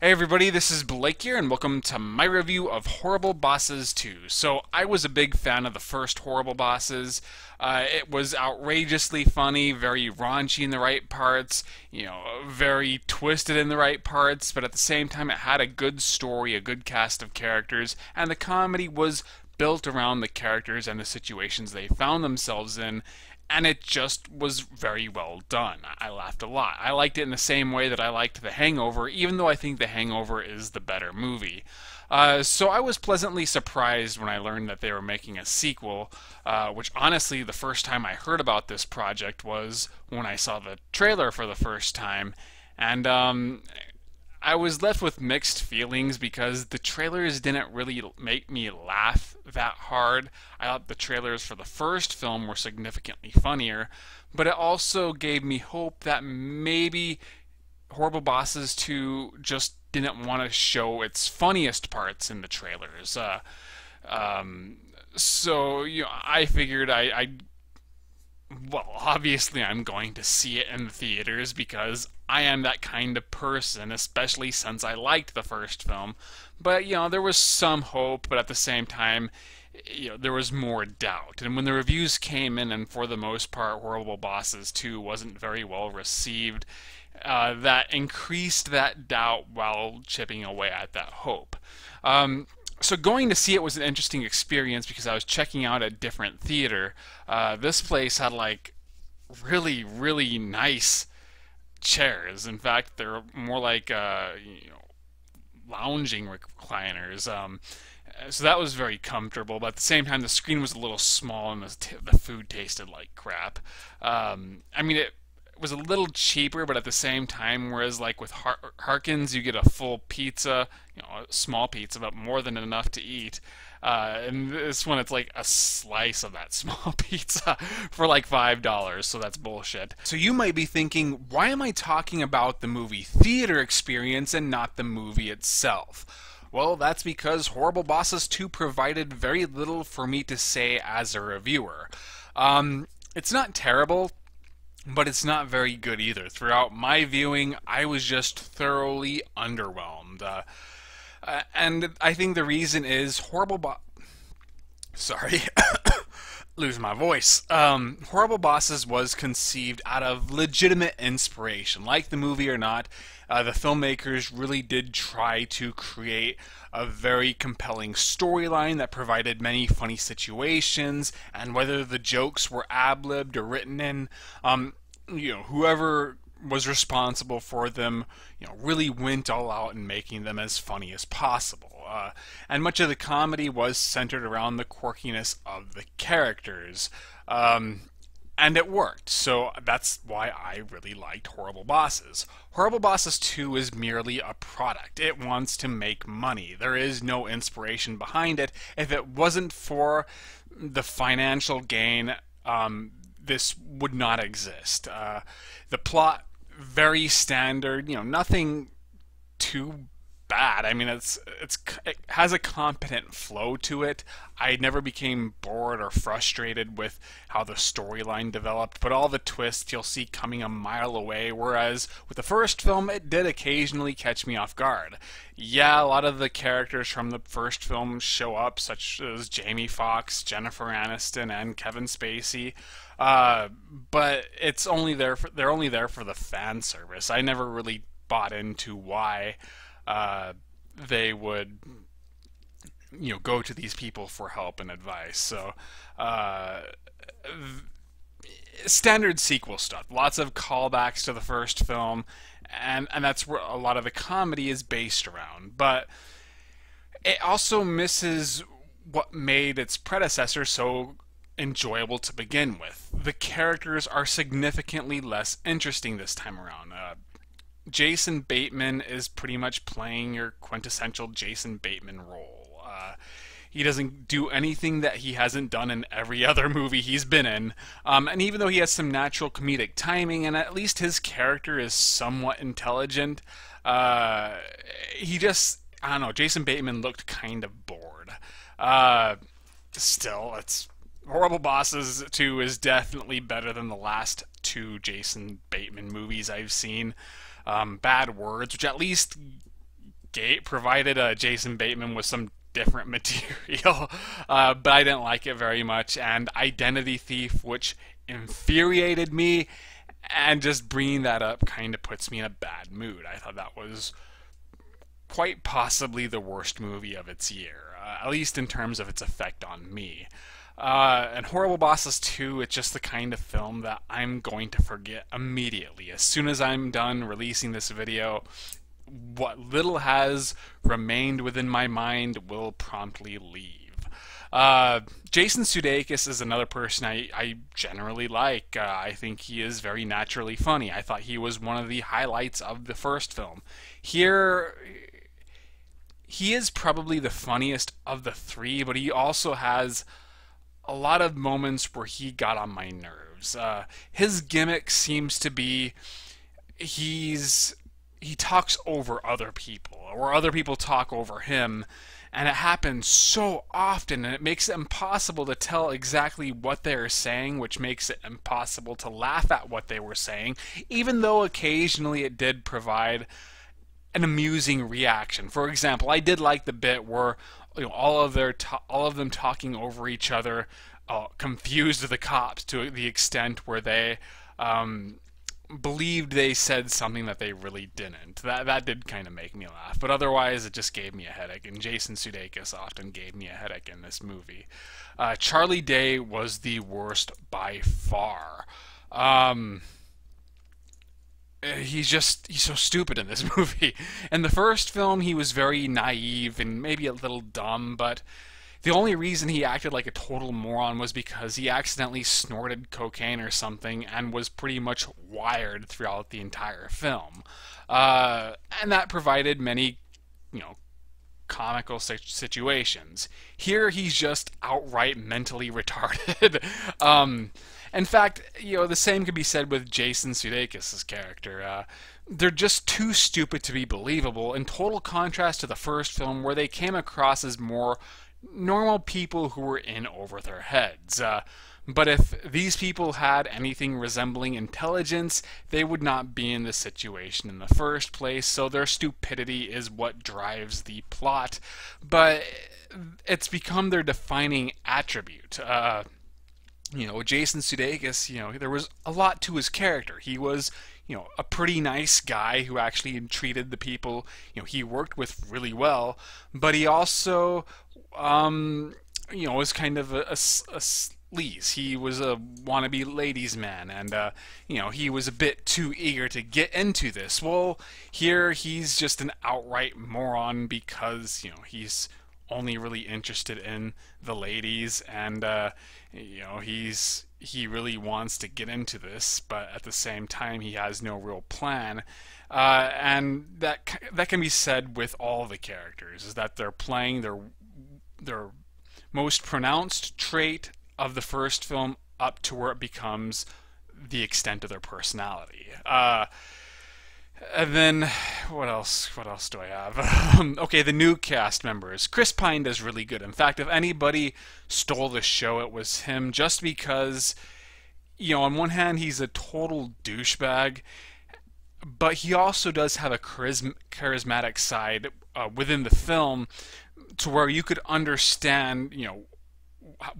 Hey everybody, this is Blake here, and welcome to my review of Horrible Bosses 2. So, I was a big fan of the first Horrible Bosses. It was outrageously funny, very raunchy in the right parts, very twisted in the right parts, but at the same time it had a good story, a good cast of characters, and the comedy was built around the characters and the situations they found themselves in, and it just was very well done. I laughed a lot. I liked it in the same way that I liked The Hangover, even though I think The Hangover is the better movie. So I was pleasantly surprised when I learned that they were making a sequel, which honestly, the first time I heard about this project was when I saw the trailer for the first time. And I was left with mixed feelings because the trailers didn't really make me laugh that hard. I thought the trailers for the first film were significantly funnier, but it also gave me hope that maybe Horrible Bosses 2 just didn't want to show its funniest parts in the trailers. Um, I figured well, obviously I'm going to see it in the theaters because I am that kind of person, especially since I liked the first film. But, there was some hope, but at the same time, there was more doubt. And when the reviews came in, and for the most part, Horrible Bosses 2 wasn't very well received, that increased that doubt while chipping away at that hope. So going to see it was an interesting experience because I was checking out a different theater. This place had like really, really nice chairs. In fact, they're more like lounging recliners. So that was very comfortable, but at the same time, the screen was a little small and the food tasted like crap. It was a little cheaper, but at the same time, whereas like with Harkins, you get a full pizza, a small pizza, but more than enough to eat. And this one, it's like a slice of that small pizza for like $5, so that's bullshit. So you might be thinking, why am I talking about the movie theater experience and not the movie itself? Well, that's because Horrible Bosses 2 provided very little for me to say as a reviewer. It's not terrible, but it's not very good either. Throughout my viewing, I was just thoroughly underwhelmed. And I think the reason is Sorry. Lose my voice. Horrible Bosses was conceived out of legitimate inspiration. Like the movie or not, the filmmakers really did try to create a very compelling storyline that provided many funny situations, and whether the jokes were ad-libbed or written in, whoever was responsible for them, really went all out in making them as funny as possible. And much of the comedy was centered around the quirkiness of the characters. And it worked, so that's why I really liked Horrible Bosses. Horrible Bosses 2 is merely a product. It wants to make money. There is no inspiration behind it. If it wasn't for the financial gain, this would not exist. The plot, very standard, nothing too bad. It has a competent flow to it. I never became bored or frustrated with how the storyline developed, but all the twists you'll see coming a mile away, whereas with the first film, it did occasionally catch me off guard. Yeah, a lot of the characters from the first film show up, such as Jamie Foxx, Jennifer Aniston, and Kevin Spacey. But they're only there for the fan service. I never really bought into why they would go to these people for help and advice. So standard sequel stuff, lots of callbacks to the first film, and that's where a lot of the comedy is based around. But it also misses what made its predecessor so enjoyable to begin with. The characters are significantly less interesting this time around. Jason Bateman is pretty much playing your quintessential Jason Bateman role. He doesn't do anything that he hasn't done in every other movie he's been in. And even though he has some natural comedic timing, and at least his character is somewhat intelligent, I don't know, Jason Bateman looked kind of bored. Still, it's Horrible Bosses 2 is definitely better than the last two Jason Bateman movies I've seen. Bad Words, which at least provided Jason Bateman with some different material, but I didn't like it very much. And Identity Thief, which infuriated me, and just bringing that up kind of puts me in a bad mood. I thought that was quite possibly the worst movie of its year, at least in terms of its effect on me. And Horrible Bosses 2, it's just the kind of film that I'm going to forget immediately. As soon as I'm done releasing this video, what little has remained within my mind will promptly leave. Jason Sudeikis is another person I generally like. I think he is very naturally funny. I thought he was one of the highlights of the first film. Here, he is probably the funniest of the three, but he also has a lot of moments where he got on my nerves. His gimmick seems to be he talks over other people, or other people talk over him, and it happens so often, and it makes it impossible to tell exactly what they're saying, which makes it impossible to laugh at what they were saying, even though occasionally it did provide an amusing reaction. For example, I did like the bit where all of them talking over each other confused the cops to the extent where they believed they said something that they really didn't. That did kind of make me laugh, but otherwise it just gave me a headache, and Jason Sudeikis often gave me a headache in this movie. Charlie Day was the worst by far. He's so stupid in this movie. In the first film, he was very naive and maybe a little dumb, but the only reason he acted like a total moron was because he accidentally snorted cocaine or something and was pretty much wired throughout the entire film. And that provided many, comical situations. Here, he's just outright mentally retarded. In fact, the same could be said with Jason Sudeikis' character. They're just too stupid to be believable, in total contrast to the first film, where they came across as more normal people who were in over their heads. But if these people had anything resembling intelligence, they would not be in this situation in the first place, so their stupidity is what drives the plot. But it's become their defining attribute. Jason Sudeikis, there was a lot to his character. He was, a pretty nice guy who actually treated the people, he worked with really well, but he also, was kind of a sleaze. He was a wannabe ladies' man, and, he was a bit too eager to get into this. Well, here he's just an outright moron because, he's only really interested in the ladies, and he really wants to get into this, but at the same time he has no real plan. And that can be said with all the characters, is that they're playing their most pronounced trait of the first film up to where it becomes the extent of their personality. And then, what else do I have? Okay, the new cast members. Chris Pine does really good. In fact, if anybody stole the show, it was him, just because, on one hand, he's a total douchebag, but he also does have a charismatic side within the film to where you could understand,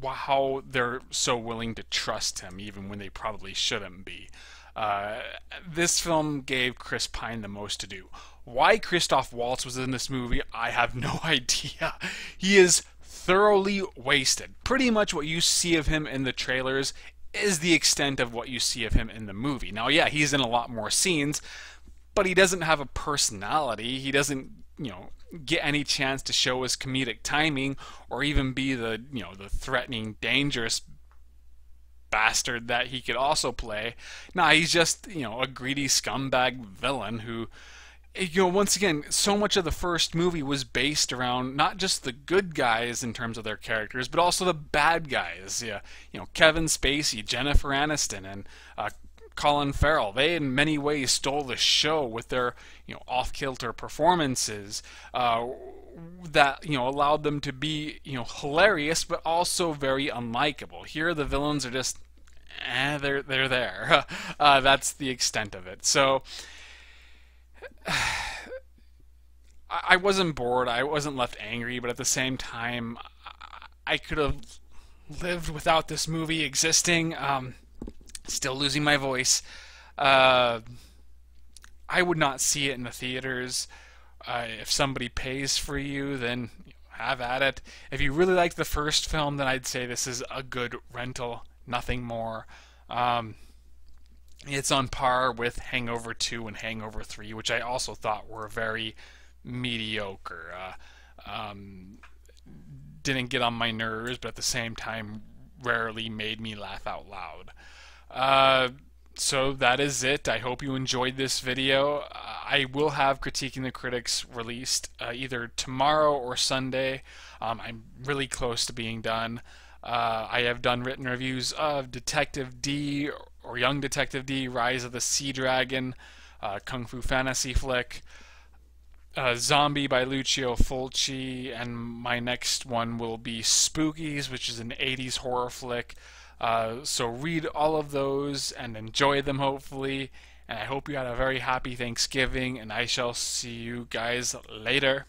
how they're so willing to trust him, even when they probably shouldn't be. This film gave Chris Pine the most to do. Why Christoph Waltz was in this movie, I have no idea. He is thoroughly wasted. Pretty much what you see of him in the trailers is the extent of what you see of him in the movie. Now, yeah, he's in a lot more scenes, but he doesn't have a personality. He doesn't, get any chance to show his comedic timing or even be the threatening, dangerous bastard that he could also play. Nah, he's just, a greedy scumbag villain who, once again, so much of the first movie was based around not just the good guys in terms of their characters, but also the bad guys. Yeah, Kevin Spacey, Jennifer Aniston, and Colin Farrell. They in many ways stole the show with their, off-kilter performances that, allowed them to be, hilarious, but also very unlikable. Here the villains are just, they're there. That's the extent of it. So, I wasn't bored. I wasn't left angry, but at the same time, I could have lived without this movie existing. Still losing my voice. Uh, I would not see it in the theaters. If somebody pays for you, then have at it. If you really liked the first film, then I'd say this is a good rental. Nothing more. It's on par with Hangover 2 and Hangover 3, which I also thought were very mediocre. Didn't get on my nerves, but at the same time, rarely made me laugh out loud. So that is it. I hope you enjoyed this video. I will have Critiquing the Critics released either tomorrow or Sunday. I'm really close to being done. I have done written reviews of Detective D or Young Detective D, Rise of the Sea Dragon, Kung Fu Fantasy flick, Zombie by Lucio Fulci, and my next one will be Spookies, which is an 80s horror flick. So read all of those and enjoy them, hopefully. And I hope you had a very happy Thanksgiving, and I shall see you guys later.